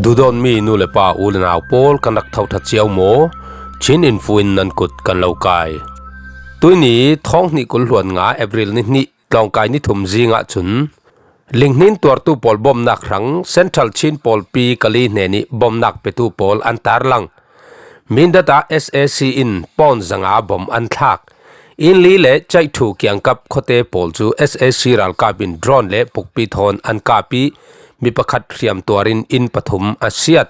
ดูดอนมีนูเลป้าอูลนาวโพลกันนักเท่าทัดเชียวโมชินอินฟูอินนันกุดกันเล่ากายตัวนี้ท้องนี่กุลหวนงาเอพริลนี่ลองกายนี่ถุมจีงะจุนลิงนินตัวตู้ปอลบอมนักรังเซ็นทรัลชินปอลปีกะลีเนนี่บอมนักเปตูปอลอันตาร์ลังมินดาตา SAC อินปอนจังอาบอมอันทักอินลีเล่ใจถูกยังกับโคเตปอลจู SAC รัลกาบินดรอนเล่ปุกปีทอนอันกาปีมีประคัดเรียมตัวรินอินปฐุมอาเซียต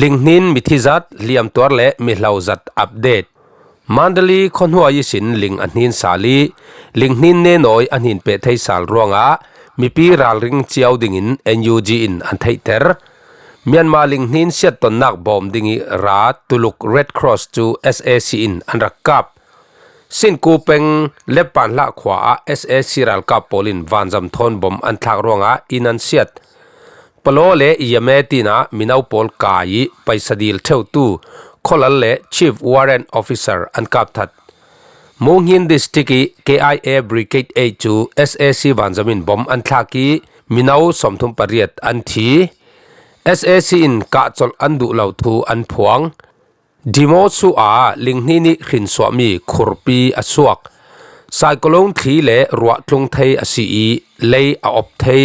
ลิงนินมิธิจัดเรียมตัวเล่มิลาวจัดอัปเดตมันดลีคนหัวยิสินลิงอันหินสาลีลิงนินเนนอยอันหินเปไทสาลรวงอามิปีรัลริงเจียวดิ่งิน NUG อินอันไทเตอร์เมียนมาลิงนินเสียตนนักบอมดิ่งิราตุลุก Red Cross จู SAC อินอันรักกับสินกูเป็งเล็บปันละขวา SAC รัลกับโพลินวันจำทนบอมอันทักรวงอาอินันเสียตปโลเลยเมตินามินาวโพลกายไปสดีลเทวตูคอลเล Chief Warrant Officer อันกับทัดมุงหินดิสติกี KIA Brigade 8 จู SAC Vanzamบอมอันทักีมินาวสมทุมปริยตอันที SAC อินกะจลอันดุเหล่าทูอันพวงดิโมสูอาลิงนี่ขินสวามีขุรปีอสวกไซโคลงทีเลรัวทงไทยอสีเลยออบไทย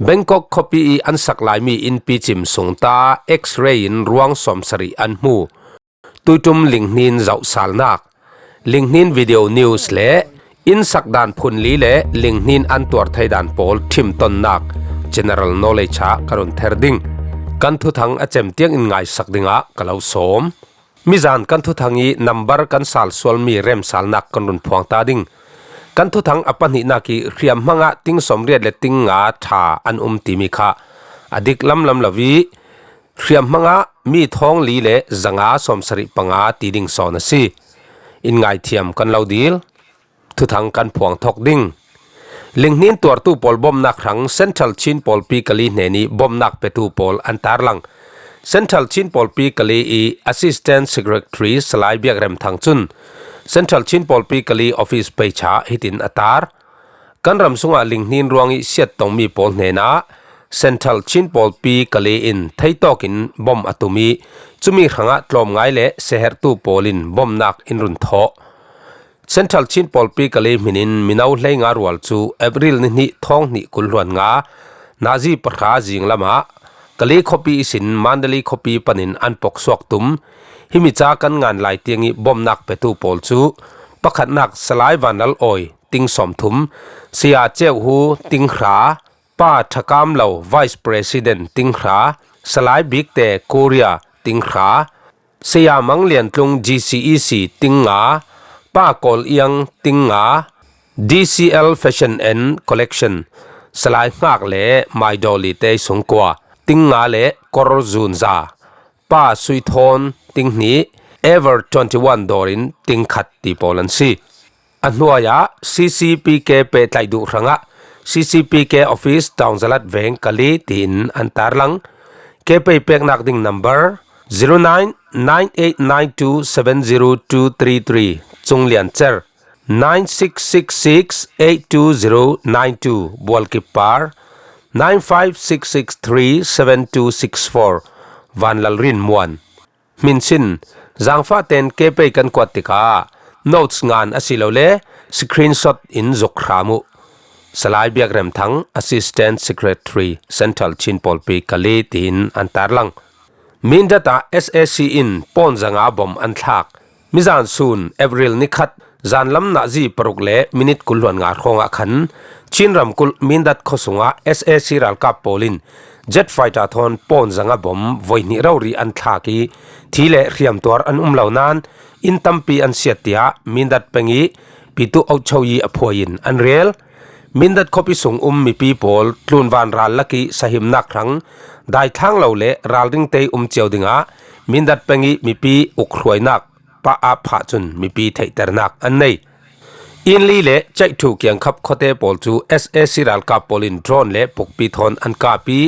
แบงกอกคอปีอันสักลายมีอินปีจิมสงตาเอ็กซเรย์อินรวงสมสรีอันมูตุจุมลิงนินเจ้าสาลนักลิงนินวิดีโอนิวส์เล่อินสักดานพุนลีเล่ลิงนินอันตัวไทยดานโพลทิมตนนัก General Knowledge กรุนเทอร์ดิงกันทุทังอาเจมเตียงอินไงสักดิงะกะลาวสมมิจานกันทุทังยีนัมเบอร์กันสาลสวลมีเรมสาลนักกันรุนพวงตาดิงกันทุทังอปันหินากีเรียมมังะติงสมเรียดเลติงงาถาอันติมิคะอดิกลำลวีเรียมมังะมีท้องลีเลจังอาสมสริปังอาตีดิงสอนสีอินไงเทียมกันเลาดีลทุทังกันพวงทอกดิงลิงนินตัวตู้ปอลบอมนักครั้งเซ็นทรัลชินปอลปีกะลีเนนีบอมนักเปตูปอลอันตาร์ลังเซ็นทรัลชินปอลปีกะลีอีแอสซิสแตนต์เซกเรตรีสไลเบียกเรมทางจุนเซ็นทรัลชินปอลปีกะลีออฟฟิศไปช้าฮิตินอัตาร์กันรำสุงาลิงนินรวงอิเสียตตองมีปอลเนนาเซ็นทรัลชินปอลปีกะลีอินไทยตอกินบอมอตุมีจุมีขังะตลอมไงเลเซเฮร์ตูปอลินบอมนักอินรุนทอเซ็นทรัลชินปอลปีกะลีมินินมินาวเลงารวลจูเอพริลนี่ท้องนี่กุลวนงานาจีปราจิงละมากะลีคอปีสินมันดลีคอปีปนินอันปกสวกตุมฮิมิจากันงานหลายเตียงบอมนักเปตูปอลจูประคัดนักสลายวันนัลออยติงสมทุมเสียเจ้าหูติงขาป้าทักามเหล่า Vice President ติงขาสลายบิ๊กเตโคเรียติงขาเสียมังเลียนตรง GCEC ติงงาป้ากอลเอียงติงงา DCL Fashion and Collection สลายมากเล่ไม่ดอลิเตสงกว่าติงงาเล่กอร์จูนซาป้าสุยทอนติงนี้ Ever 21 ดอรินติงขัดตีโพลันซีอันหัวยา CCPK เปไตดูรังะ CCPK Office ตาวน์สลัดเวงกะลีตินอันตาร์ลังเกไปเป็กนักดิ่ง number 0998927023 จงเลียนเจอร์9666820092บวลกิปาร์956637264วันลรินมวนมินสินจังฟ้าเต็นเก็บไปกันกวาดติกาโน้ตงานอสิโลเลสกรีนช็อตอินจกรามุสลายเบียกเรมทั้ง Assistant Secretary Central ชินปอลปีกะลีตินอันตาร์ลังมินดัต SAC อินปอนจังอาบอมอันทักมิจานซูนเอพริลนิคัดจานลำนาจีปรุกเล่มินิตกุลวนงาคงอาขันชินรำกุลมินดัตขสุงา SAC รัลกับโพลินเจ็ตไฟตาทอนปอนจังอาบอมไว้นิเรารีอันทักีทีเล่เรียมตัวอันเหล่านั้นอินตัมปีอันเสียติยามินดัตเป็งีปิตุเอาชาวีอภัยอินอันเรียลมินดัดคอปิส่งมีปีโพลตลุนวันรัลลักีสหิมนักครั้งได้ทั้งเหล่าเล่รัลริงเตยเจียวดิงะมินดัดเป็งีมีปีอุกรวยนักป้าอาผาจุนมีปีไทยเตอร์นักอันนี้อินลีเล่ใจถูกยังขับโคเตโพลจู SAC รัลกับโพลินโดรนเล่ปุกปีทอนอันกาปี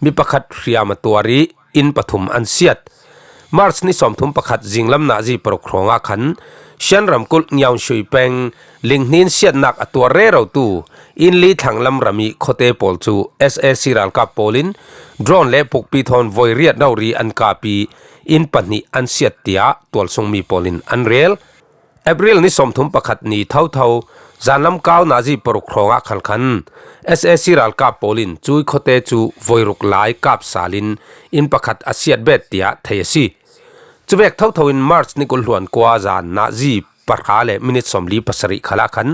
มีประคัดเรียมตัวรีอินปฐุมอันเสียด มาร์ชนี่สมทุมประคัดจิงลำนาจีปรกครองอาขันเชียนรำกุลเงาชุยเปงลิงนินเสียดนักตัวเร่เราตูอินลีทางลำรามีโคเตปอลจู SAC รัลกับโปลินโดรนเล่ปุกปีทอนวอยเรียดดาวรีอันกาปีอินปันนีอันเสียดเตียตัวทรงมีโปลินอันเรียลเอเบริลนี่สมทุมประคัดนี้เท่าจานลำก้าวนาจีปรกครองอาขัน SAC รัลกับโปลินจุยโคเตจูวอยรุกไลกับซาลินอินประคัดอาเซียดเบตเตียเทียซีจุเบกเท่าอินมาร์ชนิกุลหวนกว่าจานนาจีปะขาเลมินิตสมลีปัสริขลักขัน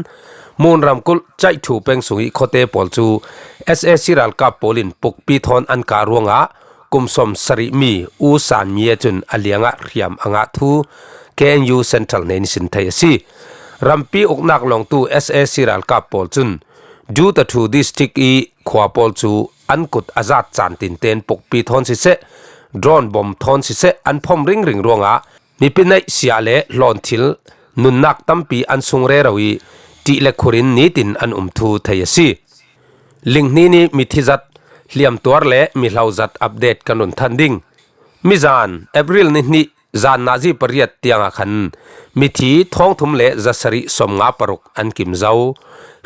มูลรำกุลใจถูเป็งสุงิโคเตปอลจู SAC รัลกับโปลินปุกปีทอนอันการวงะกุมสมสริมีอูสานมีจุนอเลียงะเรียมอังะทู KNU Central ในนิสินไทยซีรำปีอกนักลงตู SAC รัลกับโปลจุนดูตะทูดิสติกอีขวาโปลจูอันกุดอาซาดจานตินเตนปุกปีทอนสิเซโดรนบอมทอนสิเซอันพอมริงรวงะมีเป็นในเสียเลลอนทิลนุนนักตั้มปีอันสุงเรราวีตีเล็กขุรินนิตินอันทูไทยซีลิงนี้มิทิจัดเลียมตัวเล่มีเหล่าจัดอัปเดตกันนุนทันดิ้งมิจานเอเบริลนี่จานนาจีปริยัตเตียงขันมิทีท้องทุ่มเล่จัสริสมงาปรุกอันกิมเจ้า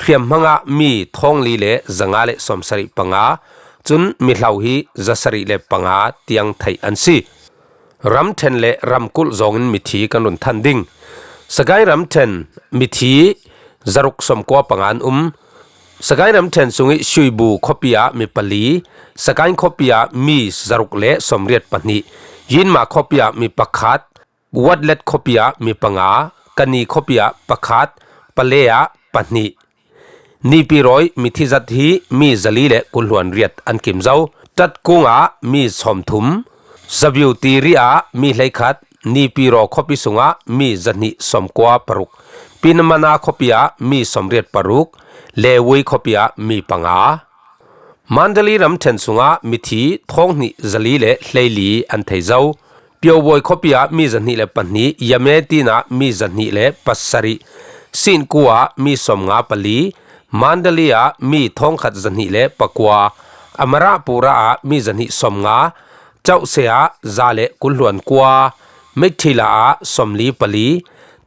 เขียมมังะมีท้องลีเล่จังาเล่สมสริปังาจุนมีเหล่าฮีจัสริเล่ปังาเตียงไทยอันซีรำเทนเล่รำกุลจงมิทีกันนุนทันดิ้งสกายรำเทนมิทีจารุกสมกว่าปังอันสกายรำเทนสุงิชุยบูคบยามีปลีสกายคบยามีจารุกเล่สมเรียดปนิยินมาคบยามีปักขัดวัดเล็ดคบยามีปังอากันีคบยาปักขัดปเลยาปนินีปีรอยมิทิจัดฮีมีจลีเล่กุลหวนเรียดอันกิมเจ้าจัดกุงอามีสมทุมสบิวตีรีอามีไหลขัดนีปีรอคบิสุงามีจันนิสมกว่าปรุกปินมานาคบยามีสมเรียดปรุกเลวุยคบยามีปังอามันเดลีรำเทนสุงามิธีท้องนิจลีเลเลลีอันไทเจ้าเปียวบอยคบยามีจันนิเลปันนิยามเมตินามีจันนิเลปัสสริสินกัวมีสมงาปลีมันเดลียมีท้องขัดจันนิเลปกัวอมราปูระมีจันนิสมงาเจ้าเสียจาเลกุลหวนกัวมิถิลาสมลีปลี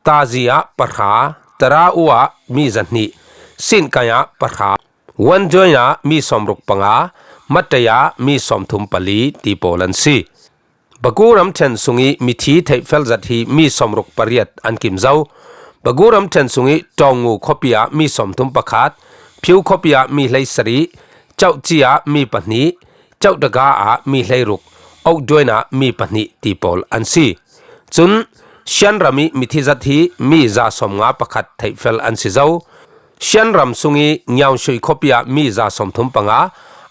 ตาจียปะขาตราอัวมีจันนิสินกายปะขาวันจอยมีสมรุกปังอามัตยามีสมทุมปลีตีโปลันซีบกูรำเทนสุงีมิทีไทเฟลจัดฮีมีสมรุกปริยัตอันกิมเจ้าบกูรำเทนสุงีจองงูคบยามีสมทุมปะขาดผิวคบยามีไหลสรีเจ้าจียมีปนีเจ้าดกามีไหลรุกเอาด้วยมีปนีตีโปลอันซีจุนเชียนรามีมิทิจัดฮีมีจาสมงาปะขัดไทเฟลอันซีเจ้าเชียนรำสุงีเงาชุยคบยามีจาสมทุมปังอา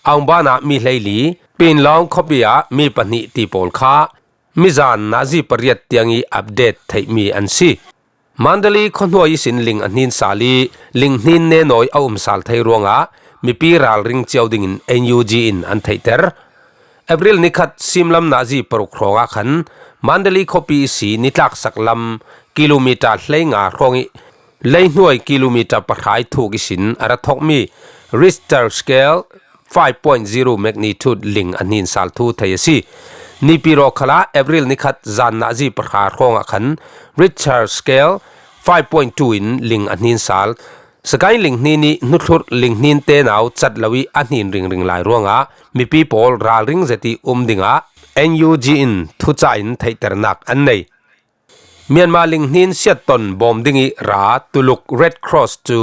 อังบานามีไหลลีปีนลองคบยามีปนิตีโปลค้ามิจานนาจีปริยัตเตียงอีอัปเดตไทมีอันซีมันเดลีคนหัวยิสินลิงอันนินสาลีลิงนินเนนอยเอาสาลไทยรวงอามิปีราวริงเจียวดิ่งNUGอินอันไทเตอร์เอเบริลนิคัดซิมลำนาจีปรุกครองอาขันมันเดลีคบีสีนิทักสักลำกิโลเมตรเลยงาครองเลยหน่วยกิโลเมตรปะท้ายถูกสินอารัทอกมี Richter Scale 5.0 magnitude ลิงอันนินสาลทูไทยซีนิปิโรคลาเอเบริลนิคัดจานนาจีปะท้ายครองอาขัน Richter Scale 5.2 อินลิงอันนินสาลสกายลิงนี้นุทุรลิงนินเตนเอาจัดลวีอันนินริงลายร่วงอ่ะมีปีโพลราลิงเจติดิงอ่ะ NUG อินทุจาอินไทเตอร์นักอันนี้เมียนมาลิงนินเสียตนบอมดิงราตุลุก Red Cross to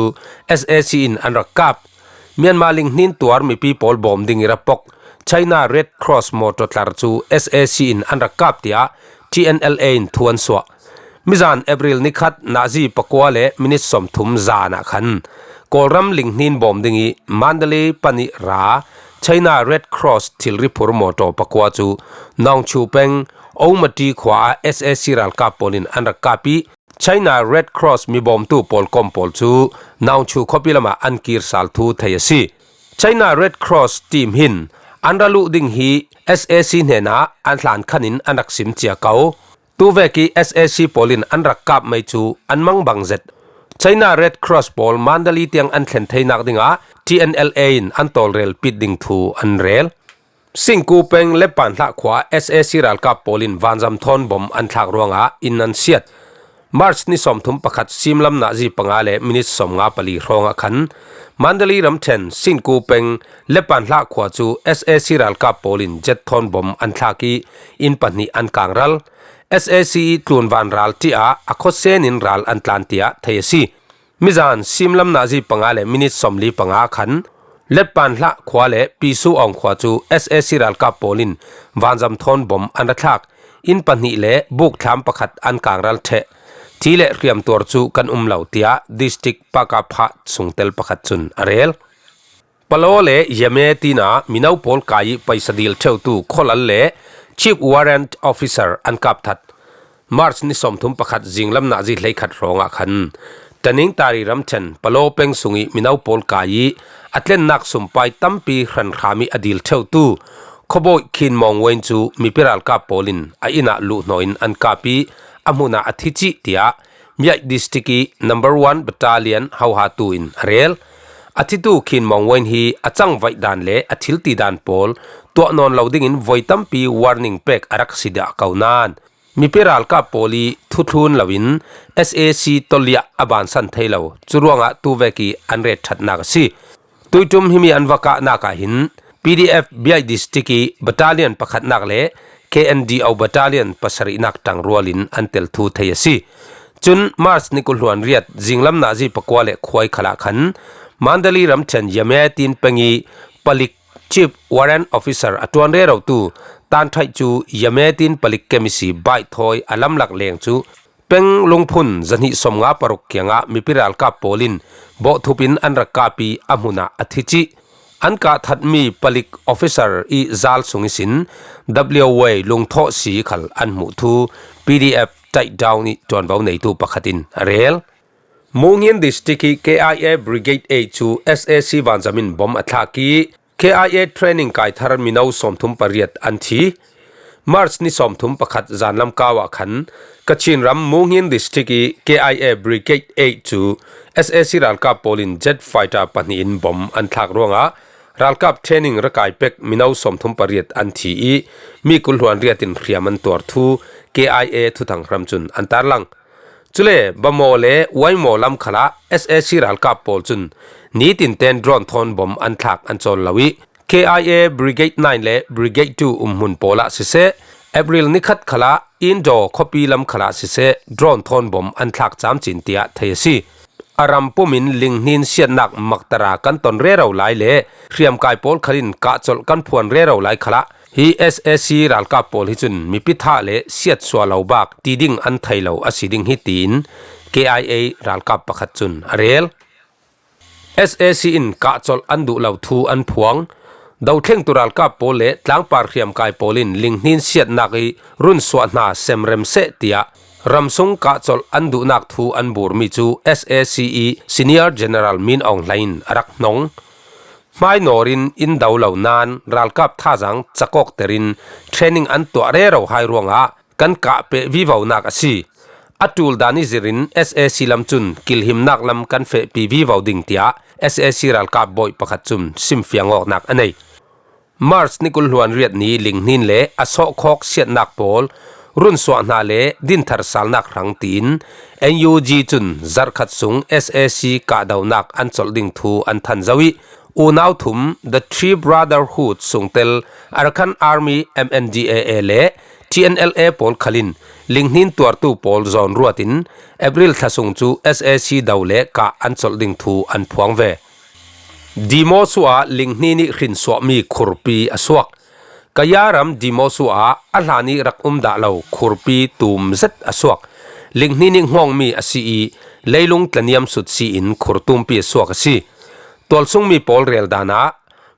SAC อินอันรักกับเมียนมาลิงนินตัวมีปีโพลบอมดิงรับปก China Red Cross มอตตลาร์จู SAC อินอันรักกับที่ TNLA อินทวนสวะมิจานเอเบริลนิคัดนาจีปกัวเลมินิสมทุมจานะขันกอลรัมลิงนินบอมดิงีมันเดลีปนิรา China Red Cross ทิลริพูร์มอโตปกัวจูนองชูเป็งโอมาตีขวา SAC รัลกาปอลินอันรักกาปี China Red Cross มีบอมตูปอลคอมปอลจูนองชูคอปิลมาอันกีร์สัลทูไทยซี China Red Cross ทีมหินอันรัลุดิงฮี SAC เนน่าอันหลานขันินอันรักสิมเจียเกาตัวเวกี SAC ปอลินอันรักกับไม่จูอันมังบังเจ็ด China Red Cross ปอลมันเดลีเตียงอันเข็นไทยนักดิงะ TNLA อันตอลเรลปิดดิงทูอันเรล สิงกูเป็งเล็บปันทักขวา SAC Ralkappawl in Vanzam thawn bom an thlak ruangah in an siat March ni som thum pakhat simlam na ji pangale minute som nga pali hronga khan Mandalay ram then sin ku peng lepan hla khwa chu SAC Ralkappawl in jet thawn bom an thlaki in pani an kangral SAC tlun van ral ti a akhosen in ral an tlantia thayasi mizan simlam na ji pangale minute som li panga khan lepan hla khwale pisu ong khwa chu SAC Ralkappawl in Vanzam thawn bom an thlak in pani le buk thlam pakhat an kangral the Tile Hriamtuar chu kan lau tia district pakapha sungtel pakhat chun arel palole yame tina minau pol kai paisadil theu tu kholal le chief warrant officer an kap that March ni somthum pakhat jinglam na ji hlei khat ronga khan taning tari ram chen palo peng sungi minau pol kai atlen nak sumpai tampi hran khami adil theu tu khoboi khin mong wen chu Mipi Ralkappawl in a ina lu noin an kapi amuna athichi tia miai districti number 1 battalion hauha tu in rel athitu khin mongwen hi achang vai dan le athilti dan pol to non loading in voitampi warning pack arak sida kaunan Mipi Ralkappawl thuthlun lawin SAC tolia aban san thailo churuanga tu veki anre thatna si tuitum himi anwaka naka hin PDF biai districti battalion pakhat nak le KNU battalion pasari nak tang rualin antel thu thayasi chun Mars nikulhuan riat jinglam na ji pakwale khwai khala khan Mandalay ram chen yametin pengi palik chief warrant officer atwan re ro tu tan thai chu yametin palik kemisi bai thoi alam lak leng chu peng lungphun zani somnga parok kyanga Mipi Ralkappawl in bo thupin anrakapi amuna athichi anka thatmi palik officer I zal sungisin WA lungtho si khal anmu thu PDF take down ni ton bau nei tu pakhatin rel Mungin district KIA brigade A chu SAC Vanzam bom athaki KIA training kai thar minau somthum pariat anthi March ni somthum pakhat zanlam kawa khan kachin ram Mungin district KIA brigade A chu SAC Ralkappawl in jet fighter pani in bom an thlak ronga Ralkap training rakai pek minau somthum pariat anthi I mi kulhuan riatin Hriamtuar thu KIA thuthang ramchun an Tarlang chule bamole waimo lam khala SAC Ralkappawl chun nitin ten drone thon bom an thlak an chol lawi KIA brigade 9 le brigade 2 hmunpola sise April nikhat khala indoor copy lam khala sise drone thon bom an thlak cham chin tia thayasi aram pumin Linghnin siat nak maktara kan ton re ro lai le hriam kai pol khalin ka chol kan phuan re ro lai khala hi SAC Ralkappawl hi chun mipi tha le siat swalo bak tiding an thailo asiding hi tin KIA Ralkap pakhat chun arel SAC in ka chol andu lau thu an phuang dau thleng tu Ralkappawl le tlang par hriam kai polin Linghnin siat naki run swa na semrem se tia Ramsung ka chol andu nak thu an bur mi chu SACE Senior General Min Ong Line arak nong mai norin in daulo nan Ralkap thajang chakok terin training an to re ro hai ruanga kan ka pe vivo nak asi atul dani zirin SAC lamchun kilhim nak lam kan fe pi vivo ding tia SAC Ralkap boy pakhat chum simfiangok nak anei Mars nikul huan riat ni Linghnin le aso khok siat nak pol run swa na le din thar sal nak hrang tin NUG chun zarkhat sung SAC ka daw nak an chol ding thu an than zawi unaw thum the three brotherhood sungtel Arkhan Army MNDAA le TNLA pol khalin Linghnin Tuartupawl zone ruatin April thasung chu SAC dawle ka an chol ding thu an phuang ve dimo suwa Linghnin ni hrin swa mi khurpi aswak kayaram dimosua alani rak da lo khurpi tum zet aswak Linghnin ngong mi asi leilung tlaniam sut si in khurtum pi aswak si tolsung mi pol rel dana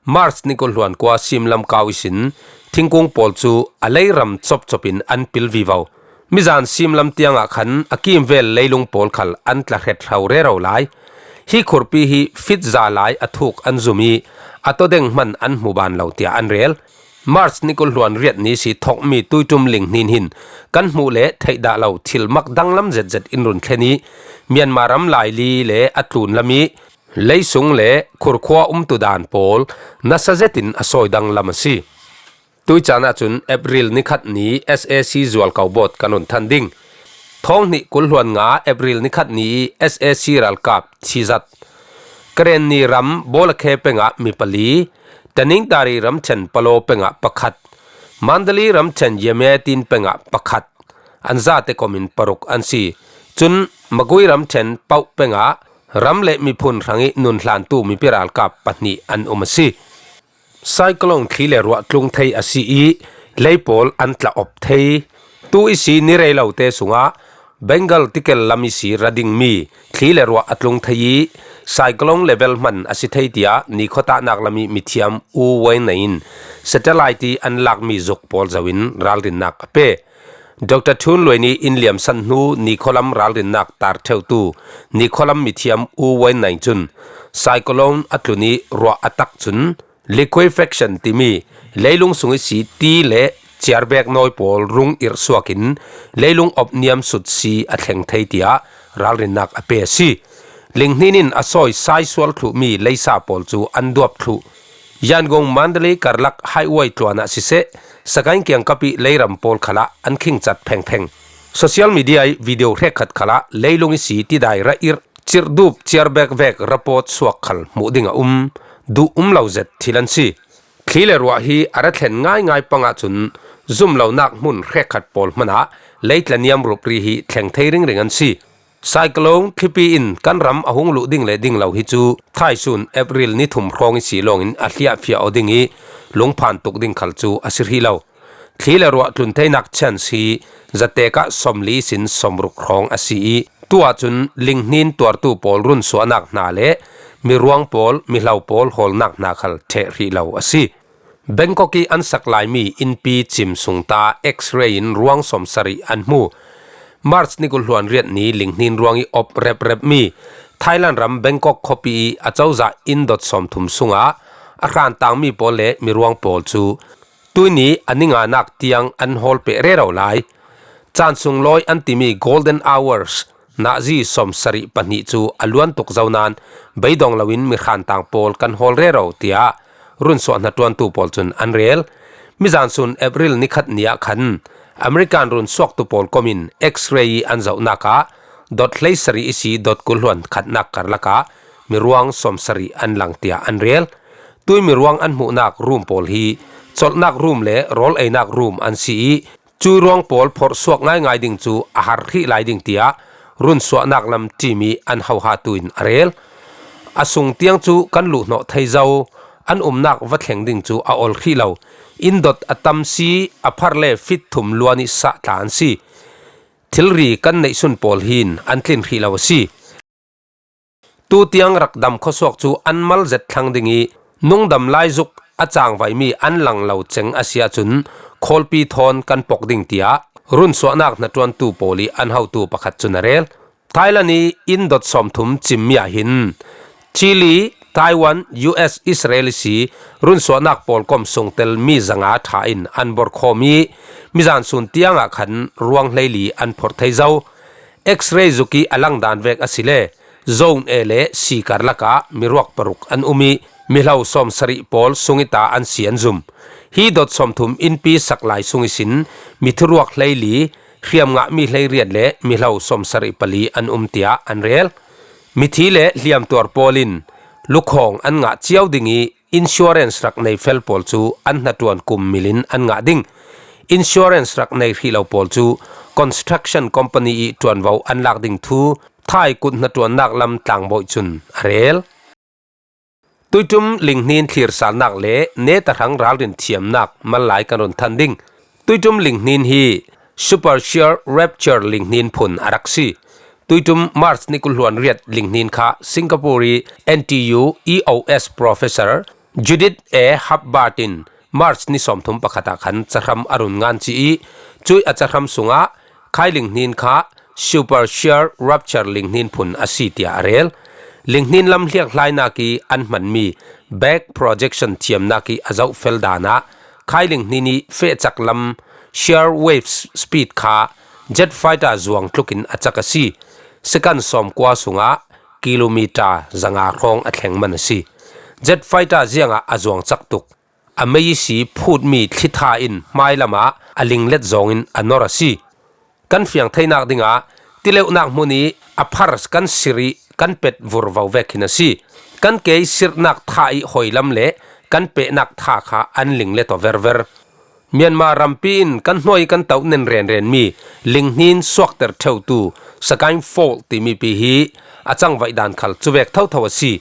Mars nikol huan kwa simlam kawisin thingkung pol chu aleiram chop chopin an pil vivo mizan simlam tianga khan akim vel leilung pol khal an tla het raure ro lai hi khurpi hi fit za lai athuk an zumi atodeng man an muban lo tia an rel Mars nikol huan riat ni si thok mi tuitum Linghnin hin kan mu le theida lo thil mak danglam zet zet in run thleni Myanmaram lai li le atlun lami leisung le khurkhwa tu dan pol nasazetin asoi dang lamasi ตุยจานาจุนเอพริลนิขัดนี้ SAC จวลเกาบดกันนทันดิ้งท้องนี้กุลหวนงาเอพริลนิขัดนี้ SAC รัลกับชีจัดกระเรนนีรำโบลเคเปงะมีปลีแต่นิ่งตารีรำเชนปโลเปงะประคัดมันดลีรำเชนเยเมตินเปงะประคัดอันซาเตคอมินปรุกอันซีจุนมกุยรำเชนเป้าเปงะรำเละมีพุนรังอินุนหลานตูมีพิราลกับปนีอันอุมซีไซคลงขีเลรัวกลุงไทยอาซีอีเลย์ปอลอันตละอบไทยตูอิซีนิเรลาวเตสุงะเบงกอลติเกลลามิซีระดิงมีขีเลรัวอัตลุงไทยไซคลงเลเวลมันอาศิไทยเดียนิโคตานักลามิมิทิยมอูไวนัยน์เซตไลตีอันลักมีจุกปอลจาวินรัลดินนักเป้ดรทุนลวยนี้อินเลียมสันนูนิโคลัมรัลดินนักตาร์เทวตูนิโคลัมมิทิยมอูไวนัยจุนไซคลงอัตลุนีรัวอัตักจุนliquefaction ที่มีเลลุงสุงสีตีเละเชียร์แบกน้อยปอลรุงอิรสวกินเลลุงอบเนียมสุดสีอัดแห่งไทยเดียรัลรินักอเปซีลิงนินินอซอยไซสวลคลุมีเลซาปอลจูอันดวบคลุยันกงมันเดลีการลักไฮไวตัวนักสิเซสกายเกียงกับปีเลรัมปอลขละอันคิงจัดแพงโซเชียลมีเดียวิดีโอเรคขัดขละเลลุงสีที่ได้ระอิรชิรดูบเชียร์แบกรับปอดสวกขลมุดิงดูเหล่าเจ็ดทีลันซีคลีเลรัวฮีอารัดเห็นง่ายปังอาจุนซุ่มเหล่านักมุนเรขัดปอลมนะเลย์ละเนียมรูปรีฮีแข่งเทริงอันซีไซคลงทิปีอินกันรำอาหงลุดิ่งเลดิ่งเหล่าฮิจูไทยซุนเอพริลนิถุมครองสีลงอินอาเลียฟิอาอดิ่งฮีลงผ่านตุกดิ่งขัลจูอาศิริเหล่าคลีเลรัวตุนเทนักเชนซีจะเตกะสมลีสินสมรุกครองอาศีตัวจุนลิงนินตัวตูปอลรุนสวนักนาเลมีรวงปอลมีเหล่าปอลฮอลนักนักขัลเทรีเหล่าอซีเบงกอกีอันสักลายมีอินปีจิมสุงตาเอ็กซเรย์รวงสมสรีอันมูมาร์ชนิกุลหวนเรียนนี้ลิงนินรวงอีอบเร็บมีไทยแลนด์รำเบงกอกคอปีอาเจ้าจะอินดอทสมทุมสุงอาอาคารต่างมีปอลเล่มีรวงปอลจูตัวนี้อันนิงานักเตียงอันฮอลเปเรเราไลจานสุงลอยอันที่มี golden hoursนาจีสมสริปนิจูอล้วนตกเจ้านันใบดองลาวินมีขันต่างปอลกันฮอลเรเราเตียรุ่นส่วนนัดวันตูปอลจุนอันเรียลมิจานซุนเอพริลนิขัดเนียขันอเมริกันรุ่นสวกตูปอลคอมินเอ็กซ์เรย์อันเจ้านักะดอทเลสรีอิซีดอทกุลวนขัดนักกรลักะมีรวงสมสริอันหลังเตียอันเรียลตุยมีรวงอันหมู่นักรูมปอลฮีจดนักรูมเล่รอลไอนักรูมอันซีจูรวงปอลพอร์สวกง่ายดิ่งจูอาหารที่ไหลดิ่งเตียรุ่นสวนักลำทีมีอันเฮาฮาตุนเรลอาสุงเตียงจูกันลุโนไทยเจ้าอันนักวัดแห่งดิ่งจูอาอลขี้เหล่าอินดอดอัตัมซีอพาร์เลฟิตถุมลวนิสะฐานซีทิลรีกันในสุนปอลหินอันคลินขี้เหล่าซีตูเตียงรักดำข้อสวกจูอันมัลเจ็ดทางดิ่งนุ่งดำลายจุกอาจางไว้มีอันหลังเหล่าเจงอาเซียจุนโคลปีทอนกันปกดิ่งเตียรุ่นสวนักนัดวันตูโปลีอันเฮาตูประคัดจุนเรลไทยแลนด์อินดอทสมทุมจิมยาหินชิลีไต้หวัน US อิสราเอลซีรุ่นสวนักปอลกอมส่งเตลมีจังอาทาอินอันบอร์คอมีมิจานสุนเตียงอาขันรวงเลลีอันพอร์ไทเจ้าเอ็กซ์เรย์จุกีอลังดานเวกอสิเลโซนเอเลสีการลักะมีรวกปรุกอันอุมีมิเหล่าสมสริปอลสุงิตาอันเสียนซุมฮีดอทสมทุมอินปีสักลายสุงิสินมิทรวกเลลีเขียมงะมีเลเรียนเละมิเหล่าสมสริปลีอันเตียอันเรลมิทีเละเลียมตัวปอลินลูกของอันงะเจียวดิ่งอินชัวเรนส์รักในเฟลปอลจูอันนัดวันกุมมิลินอันงะดิ่งอินชัวเรนส์รักในฮิลาปอลจูคอนสตรักชั่นคอมพานีตวนวาวอันลักดิ่งทูไทยกุนนัดวันนักลำต่างบ่อยจุนเรลตุยจุมลิงนินคลีร์สารนักเละเนตรังรัลดินเทียมนักมาหลายกันรุนทันดิ่งตุยจุมลิงนินฮีซูเปอร์เชียร์แรปเจอร์ลิงนินพุนอารักซีตุยจุมมาร์สนิคุลหวนเรียดลิงนินค่ะสิงคโปร์ NTU EOS Professor Judith A. Habbartin มาร์สนิสมทุมประคตาขันจะทำอรุณงานจีจุยอาจจะทำสุงะใครลิงนินค่ะซูเปอร์เชียร์แรปเจอร์ลิงนินพุนอาศิตยาเรลลิงนินลำเลียกลายนากีอันมันมี back projection เทียมนากีอาเจ้าเฟลดานะใครลิงนินีเฟจักลำ share wave speed ค่ะ jet fighter จวงทุกินอาจักสีสกันสมกว่าสุงะกิโลเมตรจังอาครองอัดแห่งมันสี jet fighter เจียงอาจวงจักตุก a mei si phut mi thitha in mai lama aling let zong in anora si kan fiang thainak dinga tileu nak muni a phars kan siri kan pet vur vau vekina si kan ke sirnak thai hoilam le kan pe nak tha kha an ling le to ver Myanmar rampin kan hnuai kan tau nen ren mi Linghnin swakter theu tu sakai fault ti mi pi hi achang vai dan khal chuwek thau si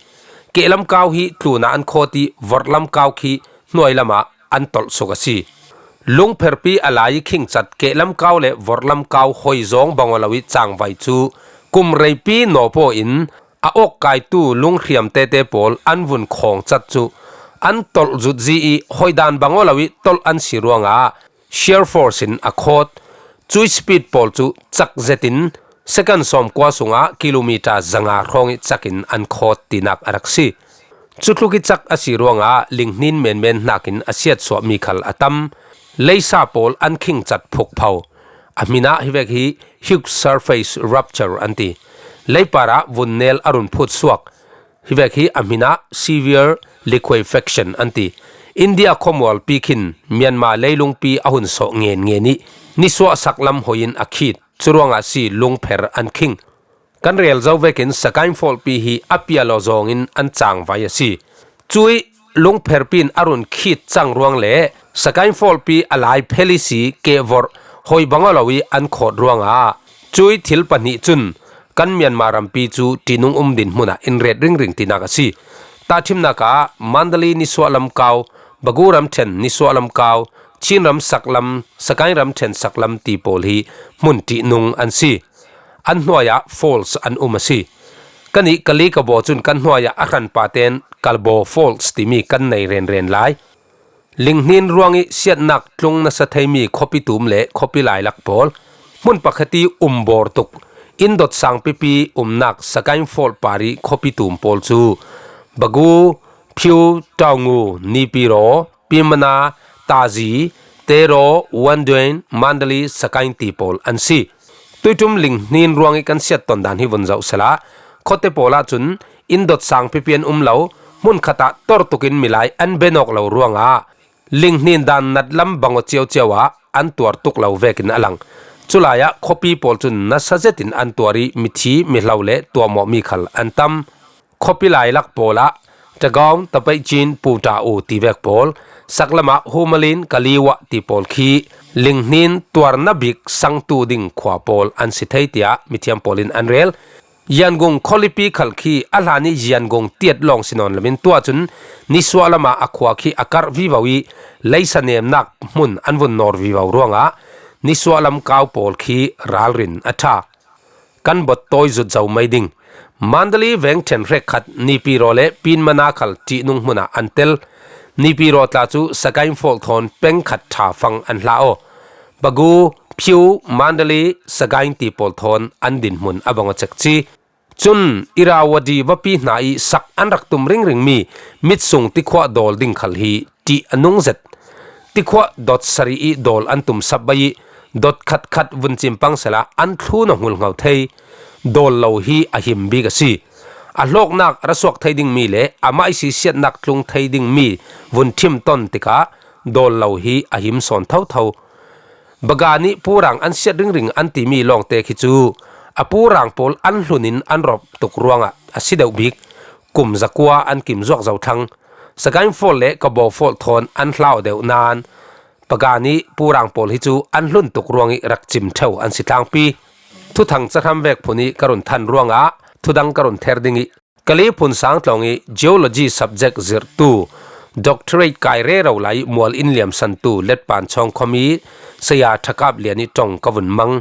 kelam kaw hi tluna an khoti vorlam kaw khi hnuai lama an tol soka si lung pherpi alai khing chat kelam kaw le vorlam kaw hoi zong bangolawi chang vai chu kum reipi no po in a ok kai tu lung Hriamtuar an vun khong chat chu an tol zut zi hoidan bangolawi tol an si ruanga sheer force in a khot chui speed pol chu chak zetin second som kwa sunga kilometer zanga rongi chakin an khot tinak araksi chutluki chak asi ruanga Linghnin men nakin asiat so mi khal atam leisa pol an khing chat phuk phau amina hivek hi huge surface rupture anti leipara vunnel arun phut suak hivek hi amina severe liquefaction anti India khomwal pikin Myanmar leilung pi ahun so ngen ni so saklam hoin akhit churonga si lung pher an king kan rel zo vekin sakai Pawlpi hi apia lo zong in an chang vai si chui lung pher pin arun khit chang ruang le sakai Pawlpi alai phelisi ke vor hoi bangalawi an khot ruanga chui thil pani chun kan Myanmar rampi chu tinung din hmuna in red ring tinaka si ta thimnaka Mandalay ni swalam kaw baguram then ni swalam kaw chinram saklam sakai ram then saklam ti pol hi munti nung an si an hnuaya falls an umasi kani kali ka bo chun kan hnuaya aran paten kalbo falls ti mi kan nei ren lai Linghnin ruangi siat nak tlung na sa thaimi khopi tum le khopi lai lak pol mun pakhati bor tuk indot sang pipi nak sakai fall pari khopi tum pol chu bagu phiu tawngu nipiro pimana tazi tero wanduen Mandalay sakai ti pol ansi tuitum Linghnin ruangi kan siat ton dan hi vonzau sala Khawtepawl chun indot sang pipian lo mun khata tor tukin milai an benok lo ruanga Linghnin dan natlam bango chiawa an tuar tuk lo vekin alang chulaya khopi pol chun na sajetin an tuari mithi mi hlaule tuamo mi khal antam khopi lai lak pola tagaw tapai chin puta o ti vek pol saklama humalin kaliwa ti pol khi Linghnin tuar na bik sang tu ding khwa pol an si theitia mithiam polin anrel Yangong kholipi khalki alhani Yangong tiat long sinon lamin tua chun niswa lama akhwa khi akar vivawi leisanem nak mun anvun nor vivaw ruanga niswa lam kaw pol khi ralrin atha kan bot toy zut zaw maiding Mandalay veng then rek khat nipi role pin mana khal ti nung muna antel nipi ro tla chu sakai fall thon peng khat tha fang an hlao bagu phiu Mandalay sagai ti pol thon an din mun abanga chakchi chun irawadi wapi nai sak anrak tum ring mi mitsung tikhwa dol ding khal hi ti anung zet tikhwa dot sari i dol antum sabai dot khat vun chimpang sala an thlu na hul ngau thei dol lo hi ahim bi ga si a lok nak raswak theiding mi le amai si siat nak tlung theiding mi vun thim ton tika dol lo hi ahim son thau bagani purang an siat ring an ti mi long te khi chu apurang pol an hlunin an rop tuk ruanga asideu bik kum zakwa an kim zuak zau thang sakai fall le kabo fall thon an hlau deu nan pagani purang pol hi chu an hlun tuk ruangi rak chim theu an sitlang pi thu thang chaham vek phuni karun than ruanga thudang karun therdingi kali phun sang tlongi geology subject zir tu doctorate kaire rawlai mual in Hliam san tu let pan chong khomi saya thakap liani tong kavun mang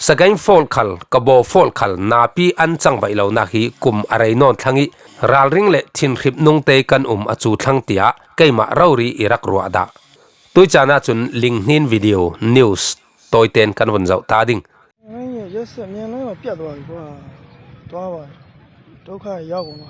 sagai fall khal kabo fall khal napi an chang bai lo na hi kum arai non thangi ralring le thin hrip nung te kan achu thlang tia keima rauri irak ruada tuichana chun Linghnin video news toiten kan von zau ta ding